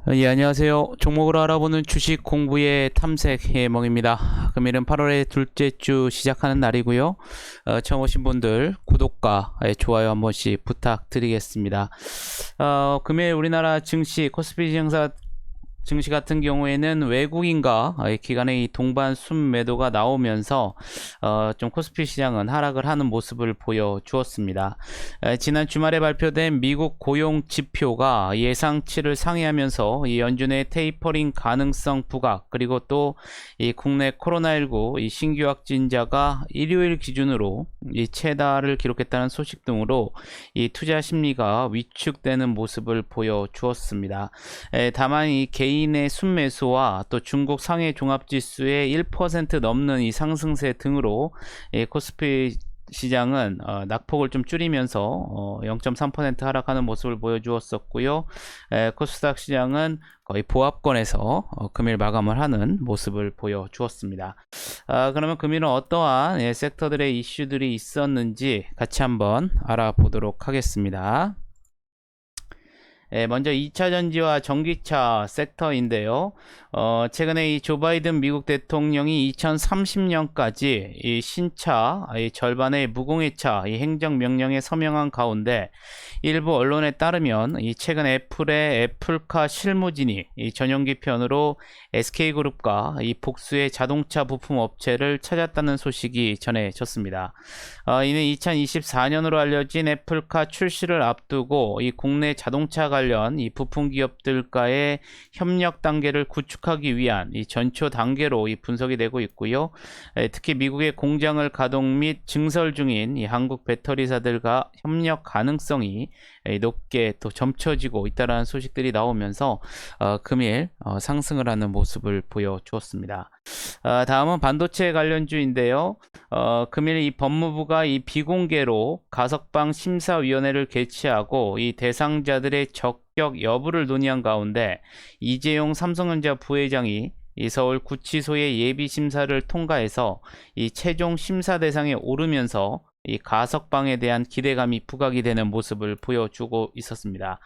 예, 안녕하세요. 종목을 알아보는 주식 공부의 탐색 해몽입니다. 금일은 8월의 둘째 주 시작하는 날이고요. 처음 오신 분들 구독과 좋아요 한 번씩 부탁드리겠습니다. 금일 우리나라 증시 코스피 증시 같은 경우에는 외국인과 기관의 이 동반 순매도가 나오면서 좀 코스피 시장은 하락을 하는 모습을 보여주었습니다. 지난 주말에 발표된 미국 고용 지표가 예상치를 상회하면서 이 연준의 테이퍼링 가능성 부각, 그리고 또 이 국내 코로나19 이 신규 확진자가 일요일 기준으로 이 최다를 기록했다는 소식 등으로 이 투자 심리가 위축되는 모습을 보여주었습니다. 다만 이 개인의 순매수와 또 중국 상해 종합지수의 1% 넘는 이 상승세 등으로 코스피 시장은 낙폭을 좀 줄이면서 0.3% 하락하는 모습을 보여주었었고요. 코스닥 시장은 거의 보합권에서 금일 마감을 하는 모습을 보여주었습니다. 그러면 금일은 어떠한 섹터들의 이슈들이 있었는지 같이 한번 알아보도록 하겠습니다. 먼저 2차 전지와 전기차 섹터인데요. 최근에 이 조 바이든 미국 대통령이 2030년까지 이 신차 이 절반의 무공해차 이 행정명령에 서명한 가운데 일부 언론에 따르면 이 최근 애플의 애플카 실무진이 이 전용기 편으로 SK그룹과 이 복수의 자동차 부품 업체를 찾았다는 소식이 전해졌습니다. 이는 2024년으로 알려진 애플카 출시를 앞두고 이 국내 자동차 관련 이 부품 기업들과의 협력 단계를 구축하기 위한 이 전초 단계로 이 분석이 되고 있고요. 특히 미국의 공장을 가동 및 증설 중인 이 한국 배터리사들과 협력 가능성이 높게 또 점쳐지고 있다는 소식들이 나오면서 금일 상승을 하는 모습을 보여주었습니다. 다음은 반도체 관련주인데요. 금일 이 법무부가 이 비공개로 가석방 심사위원회를 개최하고 이 대상자들의 적격 여부를 논의한 가운데 이재용 삼성전자 부회장이 이 서울 구치소의 예비 심사를 통과해서 이 최종 심사 대상에 오르면서 이 가석방에 대한 기대감이 부각이 되는 모습을 보여주고 있었습니다.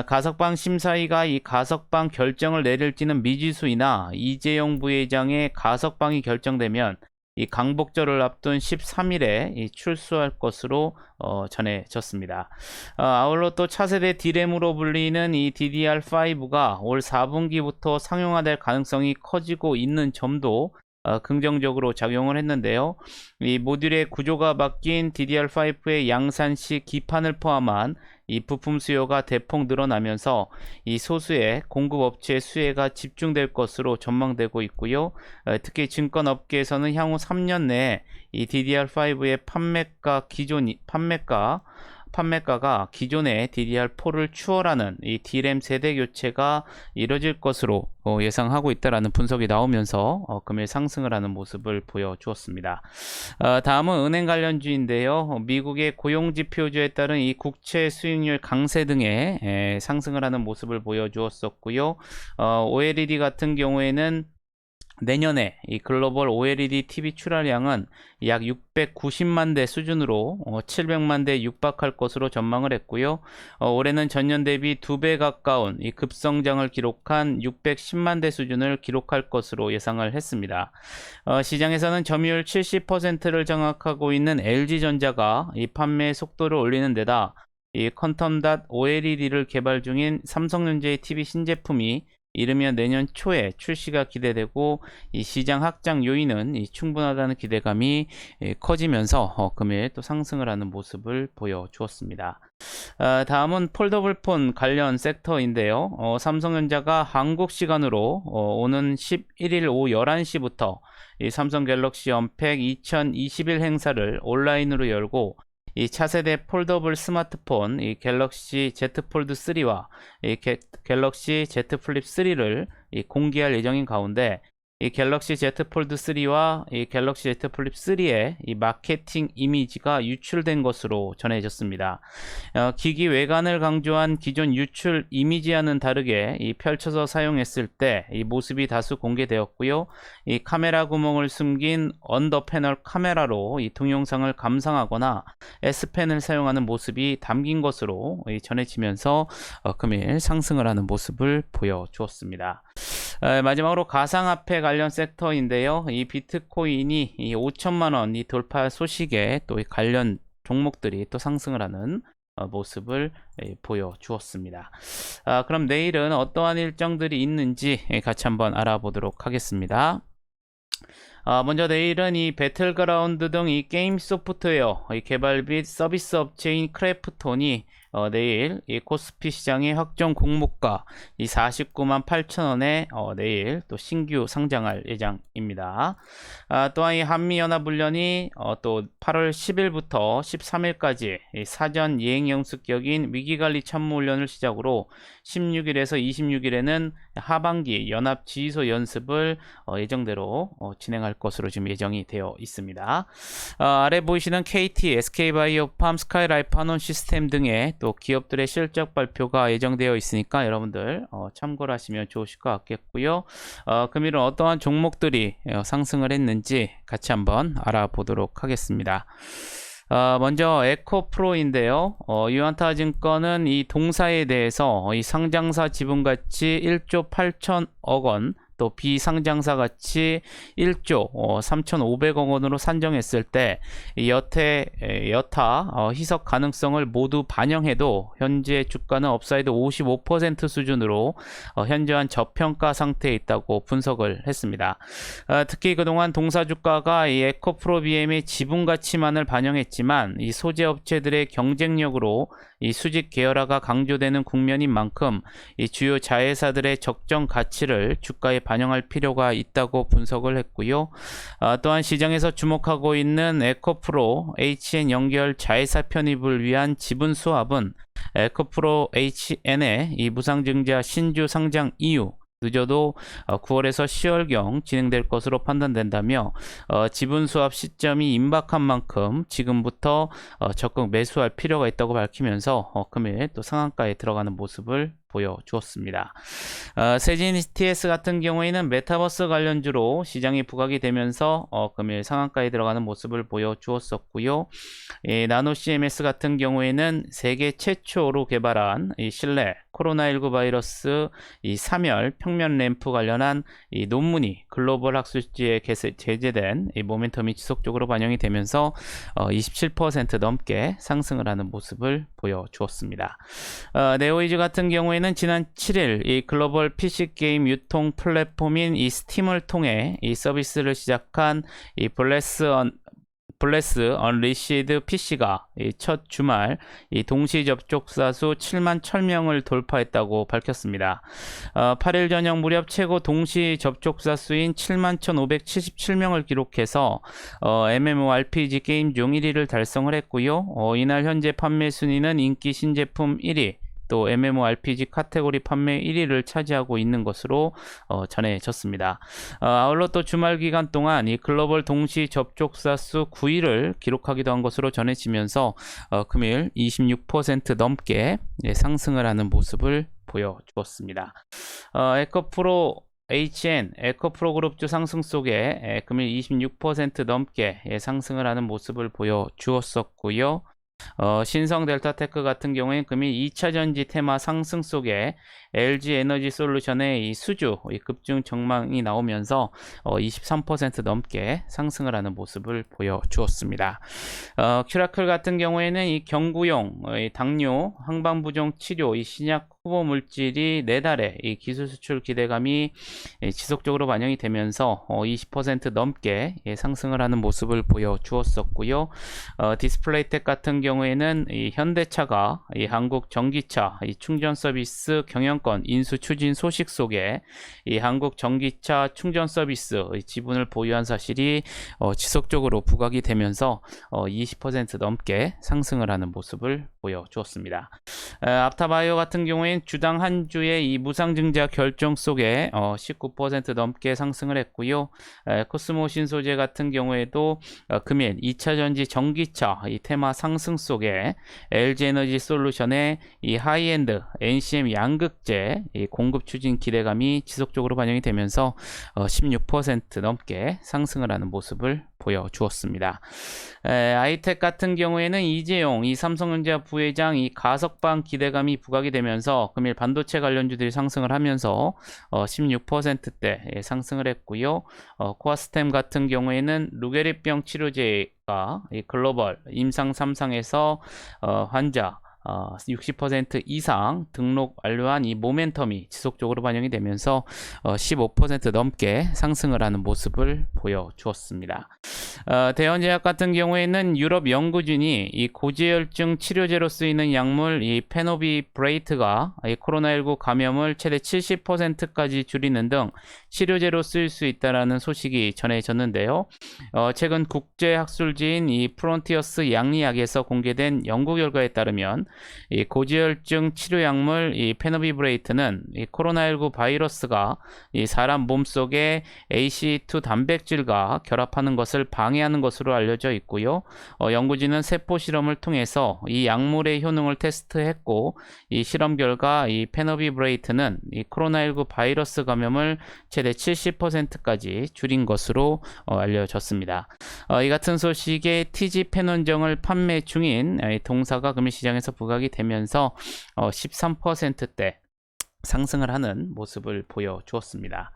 가석방 심사위가 이 가석방 결정을 내릴지는 미지수이나 이재용 부회장의 가석방이 결정되면 이 강복절을 앞둔 13일에 출소할 것으로 전해졌습니다. 아울러 또 차세대 D램으로 불리는 이 DDR5가 올 4분기부터 상용화될 가능성이 커지고 있는 점도 긍정적으로 작용을 했는데요. 이 모듈의 구조가 바뀐 DDR5의 양산시 기판을 포함한 이 부품 수요가 대폭 늘어나면서 이 소수의 공급 업체의 수혜가 집중될 것으로 전망되고 있고요. 특히 증권업계에서는 향후 3년 내에 이 DDR5의 판매가가 기존의 DDR4를 추월하는 이 D램 세대 교체가 이뤄질 것으로 예상하고 있다라는 분석이 나오면서 금일 상승을 하는 모습을 보여주었습니다. 다음은 은행 관련주인데요. 미국의 고용지표주에 따른 이 국채 수익률 강세 등의 상승을 하는 모습을 보여주었었고요. OLED 같은 경우에는 내년에 이 글로벌 OLED TV 출하량은 약 690만 대 수준으로 700만 대 육박할 것으로 전망을 했고요. 올해는 전년 대비 2배 가까운 이 급성장을 기록한 610만 대 수준을 기록할 것으로 예상을 했습니다. 시장에서는 점유율 70%를 장악하고 있는 LG전자가 이 판매 속도를 올리는 데다 이 퀀텀 OLED를 개발 중인 삼성전자의 TV 신제품이 이르면 내년 초에 출시가 기대되고 이 시장 확장 요인은 충분하다는 기대감이 커지면서 금일 또 상승을 하는 모습을 보여주었습니다. 다음은 폴더블폰 관련 섹터인데요. 삼성전자가 한국 시간으로 오는 11일 오후 11시부터 이 삼성 갤럭시 언팩 2021 행사를 온라인으로 열고 이 차세대 폴더블 스마트폰 이 갤럭시 Z 폴드 3와 이 갤럭시 Z 플립 3를 공개할 예정인 가운데 이 갤럭시 Z 폴드 3와 이 갤럭시 Z 플립 3의 이 마케팅 이미지가 유출된 것으로 전해졌습니다. 기기 외관을 강조한 기존 유출 이미지와는 다르게 이 펼쳐서 사용했을 때 이 모습이 다수 공개되었고요. 이 카메라 구멍을 숨긴 언더 패널 카메라로 이 동영상을 감상하거나 S펜을 사용하는 모습이 담긴 것으로 전해지면서 금일 상승을 하는 모습을 보여주었습니다. 마지막으로 가상화폐 관련 섹터인데요. 이 비트코인이 이 5천만 원 이 돌파 소식에 또 이 관련 종목들이 또 상승을 하는 모습을 보여주었습니다. 그럼 내일은 어떠한 일정들이 있는지 같이 한번 알아보도록 하겠습니다. 먼저 내일은 이 배틀그라운드 등 이 게임 소프트웨어 이 개발 및 서비스 업체인 크래프톤이 내일 이 코스피 시장의 확정 공모가 이 49만 8천원에 내일 또 신규 상장할 예정입니다. 또한 이 한미연합훈련이 또 8월 10일부터 13일까지 이 사전 예행연습격인 위기관리 참모훈련을 시작으로 16일에서 26일에는 하반기 연합지휘소 연습을 예정대로 진행할 것으로 지금 예정이 되어 있습니다. 아래 보이시는 KT, SK바이오팜, 스카이라이프, 한온시스템 등의 또 기업들의 실적 발표가 예정되어 있으니까 여러분들 참고를 하시면 좋으실 것 같겠고요. 금일은 어떠한 종목들이 상승을 했는지 같이 한번 알아보도록 하겠습니다. 먼저 에코프로인데요. 유안타증권은 이 동사에 대해서 이 상장사 지분가치 1조 8천억 원, 또 비상장사 가치 1조 3,500억 원으로 산정했을 때 여타 희석 가능성을 모두 반영해도 현재 주가는 업사이드 55% 수준으로 현저한 저평가 상태에 있다고 분석을 했습니다. 특히 그동안 동사 주가가 이 에코프로비엠의 지분 가치만을 반영했지만 이 소재 업체들의 경쟁력으로 이 수직 계열화가 강조되는 국면인 만큼 이 주요 자회사들의 적정 가치를 주가에 반영할 필요가 있다고 분석을 했고요. 또한 시장에서 주목하고 있는 에코프로 HN 연결 자회사 편입을 위한 지분 수합은 에코프로 HN의 이 무상증자 신주 상장 이후 늦어도 9월에서 10월경 진행될 것으로 판단된다며 지분 수합 시점이 임박한 만큼 지금부터 적극 매수할 필요가 있다고 밝히면서 금일 또 상한가에 들어가는 모습을 보여주었습니다. 세진 TS 같은 경우에는 메타버스 관련주로 시장이 부각이 되면서 금일 상한가에 들어가는 모습을 보여주었었고요. 나노 CMS 같은 경우에는 세계 최초로 개발한 이 실내 코로나19 바이러스 이 3열 평면 램프 관련한 이 논문이 글로벌 학술지에 제재된 이 모멘텀이 지속적으로 반영이 되면서 27% 넘게 상승을 하는 모습을 보여주었습니다. 네오이즈 같은 경우에는 지난 7일 이 글로벌 PC 게임 유통 플랫폼인 이 스팀을 통해 이 서비스를 시작한 이 블레스 언리시드 PC가 첫 주말 동시 접촉자 수 7만 1000명을 돌파했다고 밝혔습니다. 8일 저녁 무렵 최고 동시 접촉자 수인 7만 1577명을 기록해서 MMORPG 게임 중 1위를 달성을 했고요. 이날 현재 판매 순위는 인기 신제품 1위, 또 MMORPG 카테고리 판매 1위를 차지하고 있는 것으로 전해졌습니다. 아울러 또 주말 기간 동안 이 글로벌 동시 접촉자 수 9위를 기록하기도 한 것으로 전해지면서 금일 26% 넘게 상승을 하는 모습을 보여주었습니다. 에코프로 HN, 에코프로 그룹주 상승 속에 금일 26% 넘게 상승을 하는 모습을 보여주었었고요. 신성 델타테크 같은 경우에는 금일 2차전지 테마 상승 속에 LG 에너지 솔루션의 이 수주 급증 전망이 나오면서 23% 넘게 상승을 하는 모습을 보여주었습니다. 큐라클 같은 경우에는 이 경구용 당뇨 항방부종 치료 이 신약 후보 물질이 내달에 이 기술 수출 기대감이 지속적으로 반영이 되면서 20% 넘게 상승을 하는 모습을 보여주었었고요. 디스플레이텍 같은 경우에는 이 현대차가 이 한국 전기차 이 충전 서비스 경영 투자증권 인수 추진 소식 속에 이 한국 전기차 충전 서비스 지분을 보유한 사실이 지속적으로 부각이 되면서 20% 넘게 상승을 하는 모습을 보여주었습니다. 앞타바이오 같은 경우엔 주당 한 주의 이 무상증자 결정 속에 19% 넘게 상승을 했고요. 코스모 신소재 같은 경우에도 금일 2차전지 전기차 이 테마 상승 속에 LG에너지 솔루션의 이 하이엔드 NCM 양극재 이 공급 추진 기대감이 지속적으로 반영이 되면서 16% 넘게 상승을 하는 모습을 보여주었습니다. 아이텍 같은 경우에는 이재용 이 삼성전자 부회장 이 가석방 기대감이 부각이 되면서 금일 반도체 관련주들이 상승을 하면서 16%대 상승을 했고요. 코아스템 같은 경우에는 루게리병 치료제가 이 글로벌 임상 3상에서 환자 60% 이상 등록 완료한 이 모멘텀이 지속적으로 반영이 되면서 15% 넘게 상승을 하는 모습을 보여주었습니다. 대원제약 같은 경우에는 유럽 연구진이 이 고지혈증 치료제로 쓰이는 약물 이 페노비브레이트가 이 코로나19 감염을 최대 70%까지 줄이는 등 치료제로 쓰일 수 있다라는 소식이 전해졌는데요. 최근 국제학술지인 이 프론티어스 양리학에서 공개된 연구 결과에 따르면 이 고지혈증 치료약물 이 페노비브레이트는 이 코로나19 바이러스가 이 사람 몸속에 ACE2 단백질과 결합하는 것을 방해하는 것으로 알려져 있고요. 연구진은 세포 실험을 통해서 이 약물의 효능을 테스트했고 이 실험 결과 이 페노비브레이트는 이 코로나19 바이러스 감염을 최대 70%까지 줄인 것으로 알려졌습니다. 이 같은 소식에 TG페논정을 판매 중인 동사가 금일 시장에서 부각이 되면서 13%대 상승을 하는 모습을 보여주었습니다.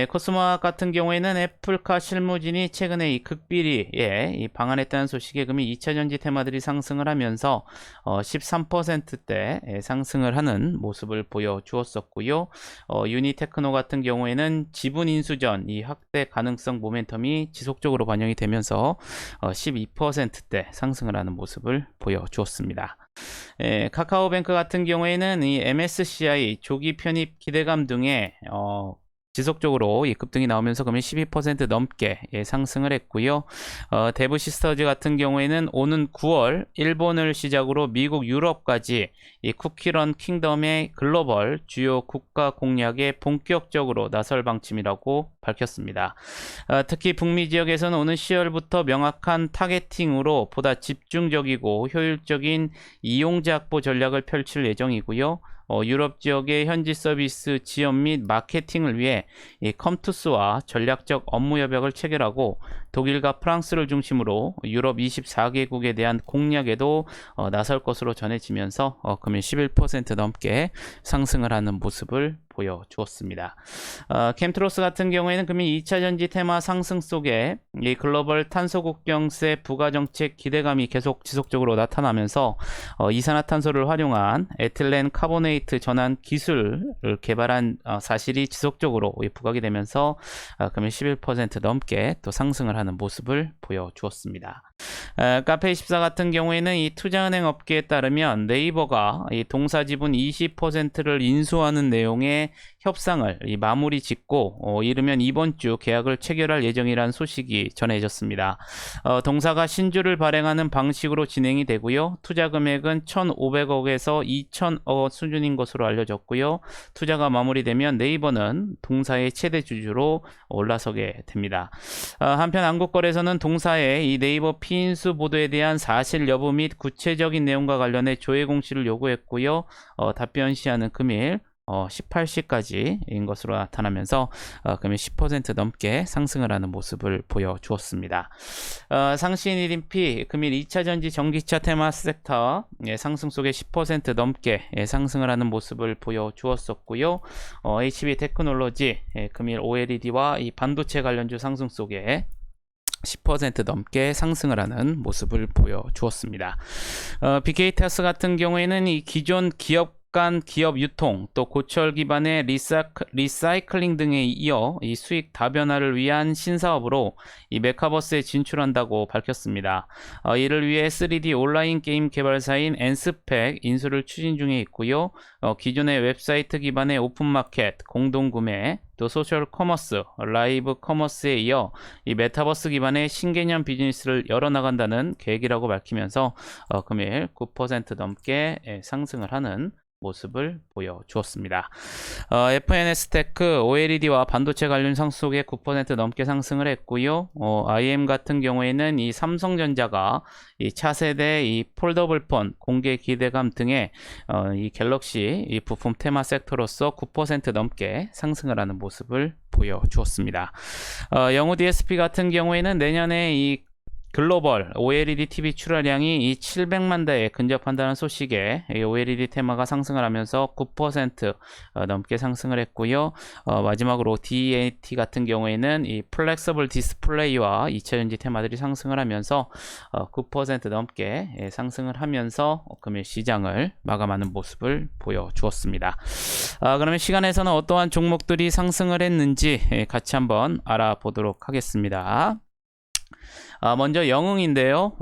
코스모학 같은 경우에는 애플카 실무진이 최근에 이 극비리에 이 방한했다는 소식에 금일 2차전지 테마들이 상승을 하면서 13%대 상승을 하는 모습을 보여주었었고요. 유니테크노 같은 경우에는 지분 인수전 이 확대 가능성 모멘텀이 지속적으로 반영이 되면서 12%대 상승을 하는 모습을 보여주었습니다. 카카오뱅크 같은 경우에는 이 MSCI 조기 편입 기대감 등의 지속적으로 이 급등이 나오면서 금일 12% 넘게 상승을 했고요. 데브시스터즈 같은 경우에는 오는 9월 일본을 시작으로 미국, 유럽까지 이 쿠키런 킹덤의 글로벌 주요 국가 공략에 본격적으로 나설 방침이라고 밝혔습니다. 특히 북미 지역에서는 오는 10월부터 명확한 타겟팅으로 보다 집중적이고 효율적인 이용자 확보 전략을 펼칠 예정이고요. 유럽 지역의 현지 서비스 지원 및 마케팅을 위해 이 컴투스와 전략적 업무 협약을 체결하고 독일과 프랑스를 중심으로 유럽 24개국에 대한 공략에도 나설 것으로 전해지면서 금일 11% 넘게 상승을 하는 모습을 보여주었습니다. 캠트로스 같은 경우에는 금일 2차전지 테마 상승 속에 이 글로벌 탄소국경세 부가정책 기대감이 계속 지속적으로 나타나면서 이산화탄소를 활용한 에틸렌 카보네이트 전환 기술을 개발한 사실이 지속적으로 부각이 되면서 금일 11% 넘게 또 상승을 하는 모습을 보여주었습니다. 카페24 같은 경우에는 이 투자은행 업계에 따르면 네이버가 이 동사 지분 20%를 인수하는 내용의 협상을 마무리 짓고 이르면 이번 주 계약을 체결할 예정이라는 소식이 전해졌습니다. 동사가 신주를 발행하는 방식으로 진행이 되고요. 투자 금액은 1,500억에서 2,000억 수준인 것으로 알려졌고요. 투자가 마무리되면 네이버는 동사의 최대 주주로 올라서게 됩니다. 한편 한국거래소는 동사의 이 네이버 피인수 보도에 대한 사실 여부 및 구체적인 내용과 관련해 조회 공시를 요구했고요. 답변 시한은 금일 18시까지인 것으로 나타나면서 금일 10% 넘게 상승을 하는 모습을 보여주었습니다. 상신 1인피 금일 2차전지 전기차 테마 섹터 상승 속에 10% 넘게 상승을 하는 모습을 보여주었었고요. HB 테크놀로지 금일 OLED와 이 반도체 관련주 상승 속에 10% 넘게 상승을 하는 모습을 보여주었습니다. 빅데이터스 같은 경우에는 이 기존 기업 간 기업 유통, 또 고철 기반의 리사이클링 등에 이어 이 수익 다변화를 위한 신사업으로 이 메카버스에 진출한다고 밝혔습니다. 이를 위해 3D 온라인 게임 개발사인 엔스펙 인수를 추진 중에 있고요. 기존의 웹사이트 기반의 오픈마켓, 공동구매, 또 소셜 커머스, 라이브 커머스에 이어 이 메타버스 기반의 신개념 비즈니스를 열어나간다는 계획이라고 밝히면서 금일 9% 넘게 상승을 하는 모습을 보여주었습니다. FNS테크, OLED와 반도체 관련 상속에 9% 넘게 상승을 했고요. IM 같은 경우에는 이 삼성전자가 이 차세대 이 폴더블폰 공개 기대감 등의 이 갤럭시 이 부품 테마 섹터로서 9% 넘게 상승을 하는 모습을 보여주었습니다. 영우 DSP 같은 경우에는 내년에 이 글로벌 OLED TV 출하량이 이 700만 대에 근접한다는 소식에 이 OLED 테마가 상승을 하면서 9% 넘게 상승을 했고요. 마지막으로 DAT 같은 경우에는 이 플렉서블 디스플레이와 2차전지 테마들이 상승을 하면서 9% 넘게 상승을 하면서 금일 시장을 마감하는 모습을 보여주었습니다. 그러면 시간에서는 어떠한 종목들이 상승을 했는지 같이 한번 알아보도록 하겠습니다. 먼저 영흥인데요.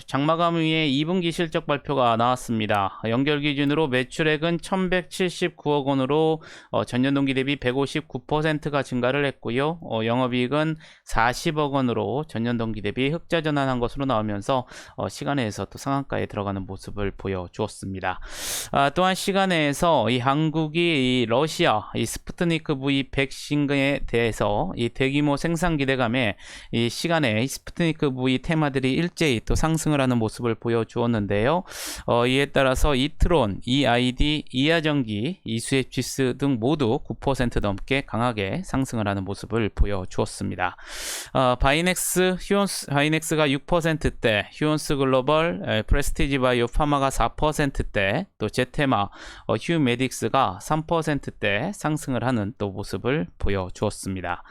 장마감 후에 2분기 실적 발표가 나왔습니다. 연결 기준으로 매출액은 1179억 원으로 전년 동기 대비 159%가 증가를 했고요. 영업이익은 40억 원으로 전년 동기 대비 흑자 전환한 것으로 나오면서 시간에서 또 상한가에 들어가는 모습을 보여주었습니다. 또한 시간에서 이 한국이 이 러시아 이 스푸트니크 V 백신에 대해서 이 대규모 생산 기대감에 이 시간에 이 스푸트니크 V 테마들이 일제히 또 상승을 하는 모습을 보여주었는데요. 이에 따라서 이트론, EID, 이하전기, 이수에치스 등 모두 9% 넘게 강하게 상승을 하는 모습을 보여주었습니다. 바이넥스, 바이넥스가 6%대, 휴온스 글로벌, 프레스티지 바이오 파마가 4%대, 또 제테마, 휴메딕스가 3%대 상승을 하는 또 모습을 보여주었습니다.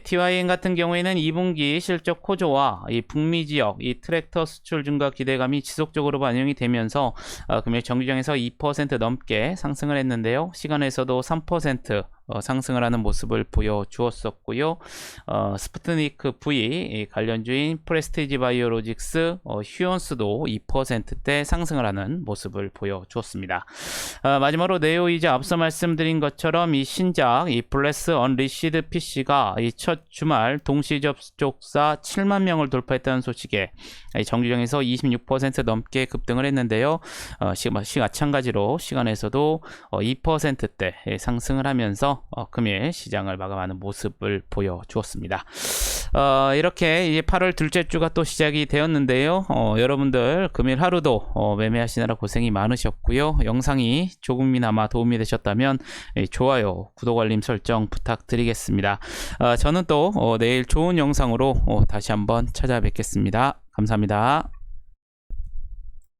TYN 같은 경우에는 2분기 실적 호조와 이 북미 지역 이 트랙터 수출 증가 기대감이 지속적으로 반영이 되면서 금일 정규장에서 2% 넘게 상승을 했는데요. 시간에서도 3% 상승을 하는 모습을 보여주었었고요. 스푸트니크 V 관련주인 프레스티지 바이오로직스, 휴온스도 2%대 상승을 하는 모습을 보여주었습니다. 마지막으로 네오이자 앞서 말씀드린 것처럼 이 신작 이 블레스 언리시드 PC가 이 첫 주말 동시 접촉사 7만 명을 돌파했다는 소식에 정규장에서 26% 넘게 급등을 했는데요. 마찬가지로 시간에서도 2%대 상승을 하면서 금일 시장을 마감하는 모습을 보여주었습니다. 이렇게 이제 8월 둘째 주가 또 시작이 되었는데요. 여러분들 금일 하루도 매매하시느라 고생이 많으셨고요. 영상이 조금이나마 도움이 되셨다면 좋아요, 구독, 알림 설정 부탁드리겠습니다. 저는 또 내일 좋은 영상으로 다시 한번 찾아뵙겠습니다. 감사합니다.